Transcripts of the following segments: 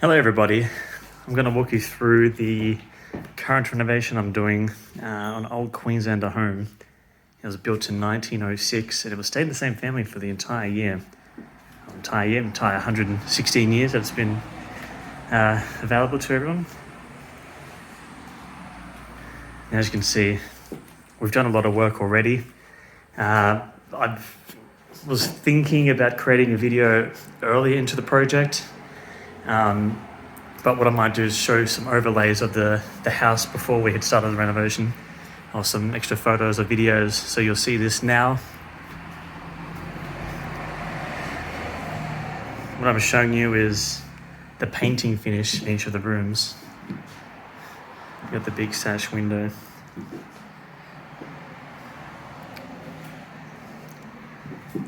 Hello everybody, I'm going to walk you through the current renovation I'm doing on an old Queenslander home. It was built in 1906 and it was stayed in the same family for the entire 116 years that it's been available to everyone. And as you can see, we've done a lot of work already. I was thinking about creating a video earlier into the project. But what I might do is show some overlays of the house before we had started the renovation, or some extra photos or videos, so you'll see this now. What I'm showing you is the painting finish in each of the rooms. You've got the big sash window.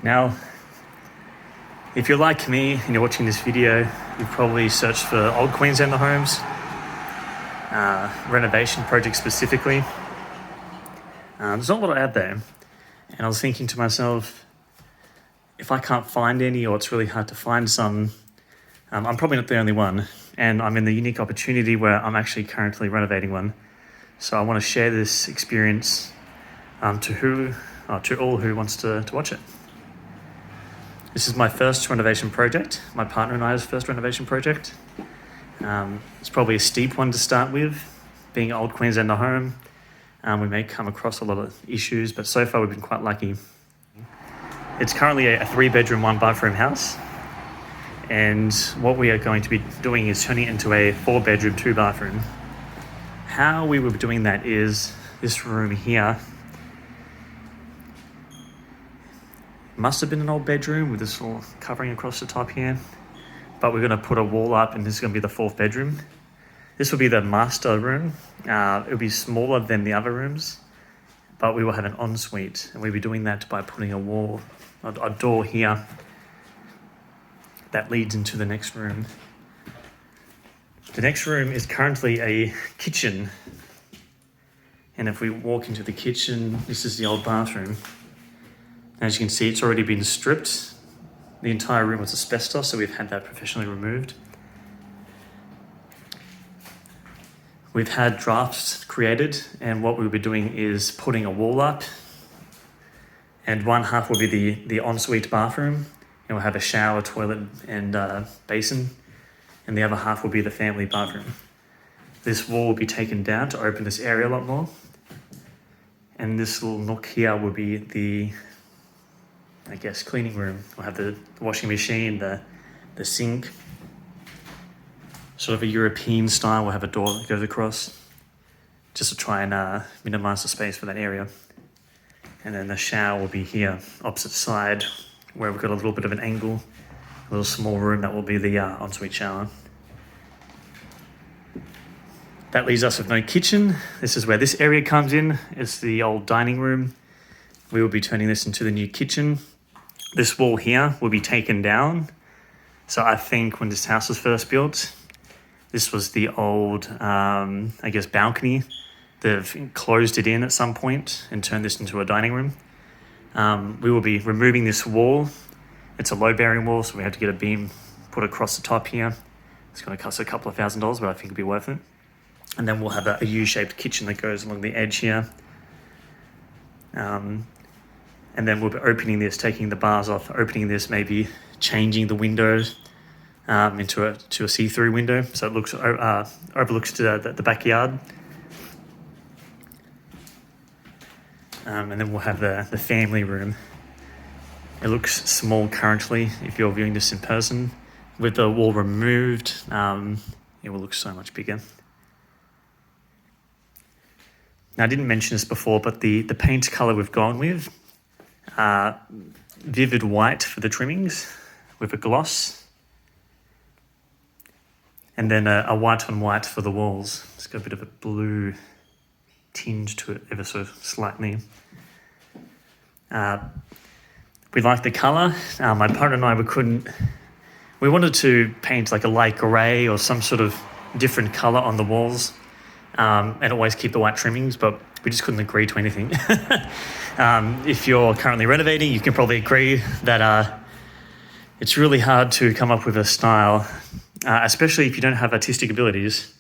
Now, if you're like me and you're watching this video, you've probably searched for old Queenslander homes, renovation projects specifically. There's not a lot out there. And I was thinking to myself, if I can't find any, or it's really hard to find some, I'm probably not the only one. And I'm in the unique opportunity where I'm actually currently renovating one. So I want to share this experience to all who wants to watch it. This is my first renovation project, my partner and I's first renovation project. It's probably a steep one to start with, being an old Queenslander home. We may come across a lot of issues, but so far we've been quite lucky. It's currently a 3-bedroom, 1-bathroom house. And what we are going to be doing is turning it into a 4-bedroom, 2-bathroom. How we were doing that is this room here. Must have been an old bedroom with this little covering across the top here, but we're going to put a wall up and this is going to be the 4th bedroom. This will be the master room. It'll be smaller than the other rooms, but we will have an ensuite, and we'll be doing that by putting a door here that leads into the next room. The next room is currently a kitchen, and if we walk into the kitchen, this is the old bathroom. As you can see, it's already been stripped. The entire room was asbestos, so we've had that professionally removed. We've had drafts created, and what we'll be doing is putting a wall up, and one half will be the ensuite bathroom, and we'll have a shower, toilet, and basin, and the other half will be the family bathroom. This wall will be taken down to open this area a lot more, and this little nook here will be the cleaning room. We'll have the washing machine, the sink. Sort of a European style. We'll have a door that goes across, just to try and minimize the space for that area. And then the shower will be here, opposite side, where we've got a little bit of an angle, a little small room that will be the ensuite shower. That leaves us with no kitchen. This is where this area comes in. It's the old dining room. We will be turning this into the new kitchen. This wall here will be taken down. So I think when this house was first built, this was the old, balcony. They've closed it in at some point and turned this into a dining room. We will be removing this wall. It's a load-bearing wall, so we have to get a beam put across the top here. It's going to cost a couple of $1,000s, but I think it'll be worth it. And then we'll have a U-shaped kitchen that goes along the edge here. And then we'll be opening this, taking the bars off, opening this, maybe changing the windows into a see-through window, so it looks overlooks to the backyard. And then we'll have the family room. It looks small currently if you're viewing this in person. With the wall removed, it will look so much bigger. Now, I didn't mention this before, but the paint colour we've gone with, vivid white for the trimmings with a gloss, and then a white on white for the walls. It's got a bit of a blue tinge to it, ever so slightly. We like the colour. My partner and I, we wanted to paint like a light grey or some sort of different colour on the walls, and always keep the white trimmings, but we just couldn't agree to anything. If you're currently renovating, you can probably agree that it's really hard to come up with a style especially if you don't have artistic abilities.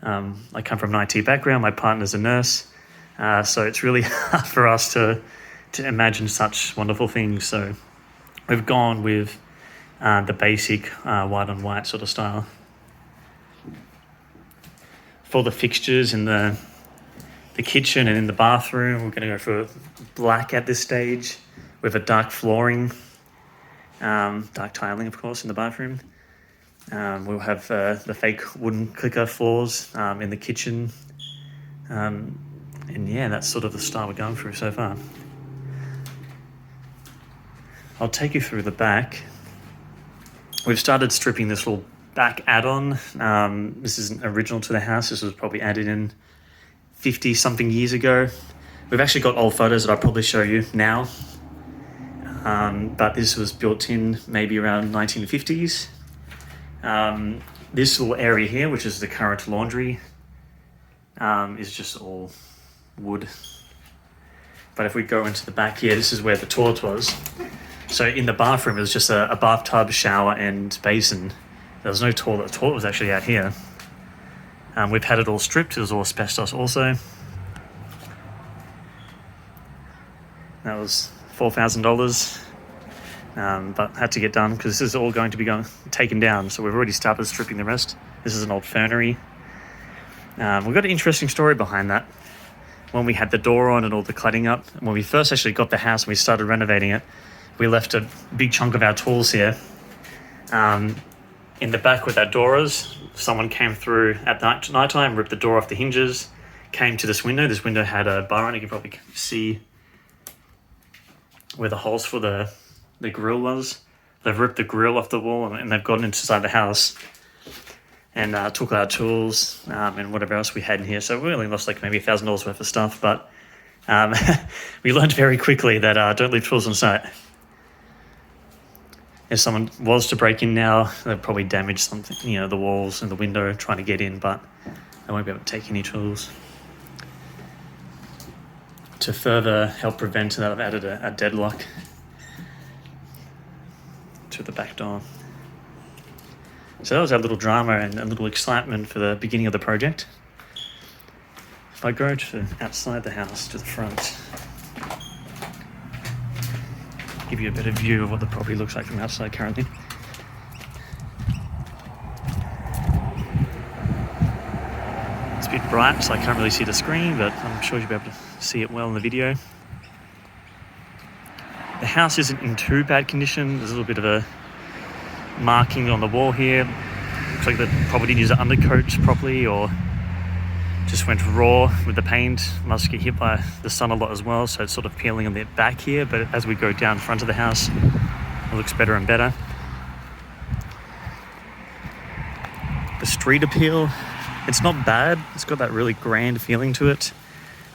I come from an IT background, my partner's a nurse, so it's really hard for us to imagine such wonderful things. So we've gone with the basic white on white sort of style. For the fixtures in the kitchen and in the bathroom, we're going to go for black at this stage with a dark flooring, dark tiling, of course, in the bathroom. We'll have the fake wooden clicker floors in the kitchen. And yeah, that's sort of the style we're going through so far. I'll take you through the back. We've started stripping this little back add-on. This isn't original to the house. This was probably added in 50 something years ago. We've actually got old photos that I'll probably show you now. But this was built in maybe around 1950s. This little area here, which is the current laundry, is just all wood. But if we go into the back here, this is where the toilet was. So in the bathroom, it was just a bathtub, shower, and basin. There was no toilet. The toilet was actually out here. We've had it all stripped. It was all asbestos also. That was $4,000. But had to get done because this is all going to be taken down. So we've already started stripping the rest. This is an old fernery. We've got an interesting story behind that. When we had the door on and all the cladding up, and when we first actually got the house and we started renovating it, we left a big chunk of our tools here. In the back with our doors, someone came through at night time, ripped the door off the hinges, came to this window. This window had a bar on it. You can probably see where the holes for the grill was. They've ripped the grill off the wall and they've gotten inside the house and took our tools and whatever else we had in here. So we only lost like maybe $1,000 worth of stuff, but we learned very quickly that don't leave tools on site. If someone was to break in now, they'd probably damage something, the walls and the window trying to get in, but they won't be able to take any tools. To further help prevent that, I've added a deadlock to the back door. So that was our little drama and a little excitement for the beginning of the project. If I go to outside the house to the front, give you a better view of what the property looks like from outside currently. It's a bit bright, so I can't really see the screen, but I'm sure you'll be able to see it well in the video. The house isn't in too bad condition. There's a little bit of a marking on the wall here. Looks like the property needs to undercoat properly or just went raw with the paint. Must get hit by the sun a lot as well, so it's sort of peeling on the back here, but as we go down front of the house, it looks better and better. The street appeal, it's not bad. It's got that really grand feeling to it.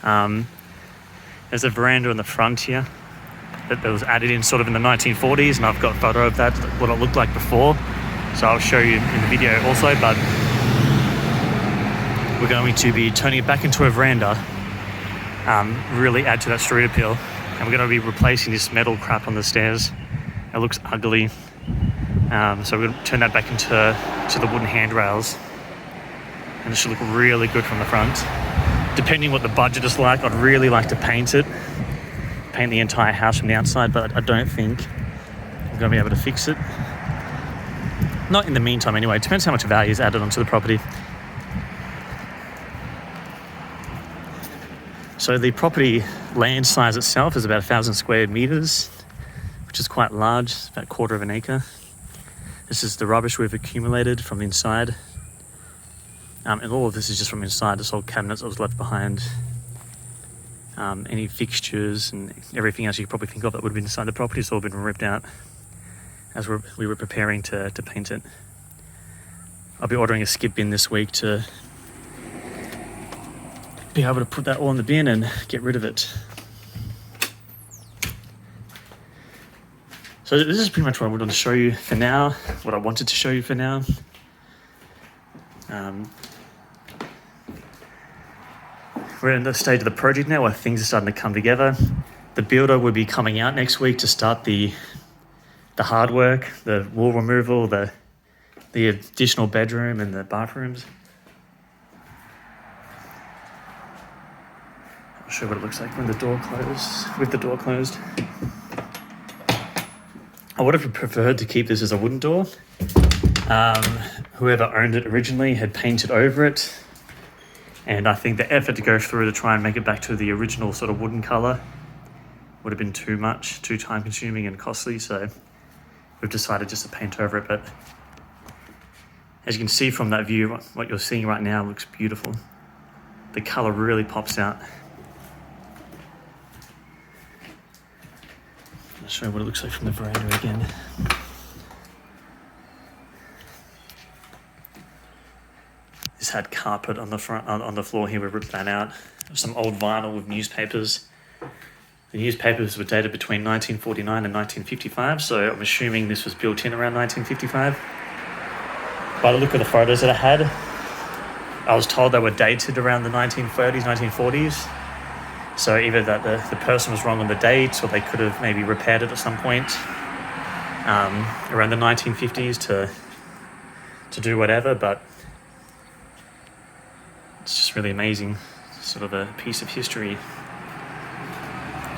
There's a veranda in the front here that was added in sort of in the 1940s, and I've got a photo of that, what it looked like before. So I'll show you in the video also, but we're going to be turning it back into a veranda, really add to that street appeal. And we're going to be replacing this metal crap on the stairs. It looks ugly. So we're going to turn that back into the wooden handrails. And it should look really good from the front. Depending what the budget is like, I'd really like to paint the entire house from the outside, but I don't think I'm going to be able to fix it. Not in the meantime anyway. It depends how much value is added onto the property. So the property land size itself is about 1,000 square meters, which is quite large. It's about a quarter of an acre. This is the rubbish we've accumulated from inside. And all of this is just from inside. This old cabinets that was left behind. Any fixtures and everything else you could probably think of that would have been inside the property has all been ripped out as we were preparing to paint it. I'll be ordering a skip bin this week to be able to put that all in the bin and get rid of it. So this is pretty much what I wanted to show you for now, what I wanted to show you for now. We're in the stage of the project now where things are starting to come together. The builder will be coming out next week to start the hard work, the wall removal, the the additional bedroom and the bathrooms. I'll show what it looks like when the door closed, with the door closed. I would have preferred to keep this as a wooden door. Whoever owned it originally had painted over it, and I think the effort to go through to try and make it back to the original sort of wooden colour would have been too much, too time consuming and costly, so we've decided just to paint over it. But as you can see from that view, what you're seeing right now looks beautiful. The colour really pops out. I'll show you what it looks like from the veranda again. This had carpet on the front, on the floor here. We ripped that out. Some old vinyl with newspapers. The newspapers were dated between 1949 and 1955, so I'm assuming this was built in around 1955. By the look of the photos that I had, I was told they were dated around the 1930s, 1940s. So either that the person was wrong on the date, or they could have maybe repaired it at some point around the 1950s to do whatever. But it's just really amazing, sort of a piece of history.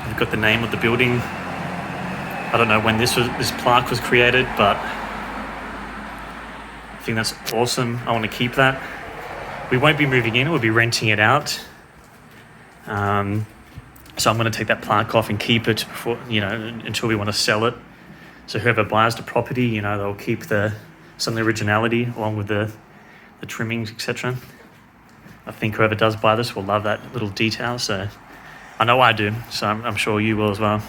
We've got the name of the building. I don't know when this plaque was created, but I think that's awesome. I want to keep that. We won't be moving in, we'll be renting it out. So I'm going to take that plaque off and keep it before, until we want to sell it. So whoever buys the property, they'll keep some of the originality along with the trimmings, etc. I think whoever does buy this will love that little detail. So I know I do. So I'm sure you will as well.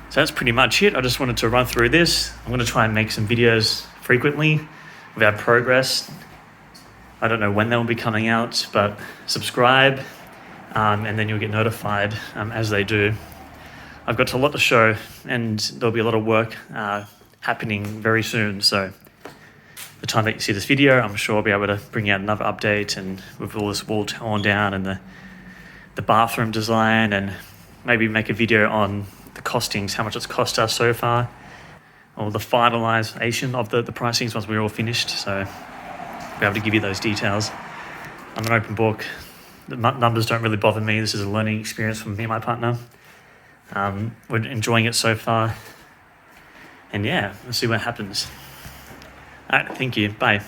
So that's pretty much it. I just wanted to run through this. I'm going to try and make some videos frequently of our progress. I don't know when they'll be coming out, but subscribe, and then you'll get notified as they do. I've got a lot to show, and there'll be a lot of work happening very soon. So the time that you see this video, I'm sure I'll be able to bring out another update, and with all this wall torn down and the bathroom design, and maybe make a video on the costings, how much it's cost us so far, or the finalization of the pricings once we're all finished. So I'll be able to give you those details. I'm an open book. The numbers don't really bother me. This is a learning experience for me and my partner. We're enjoying it so far. And yeah, let's see what happens. All right, thank you. Bye.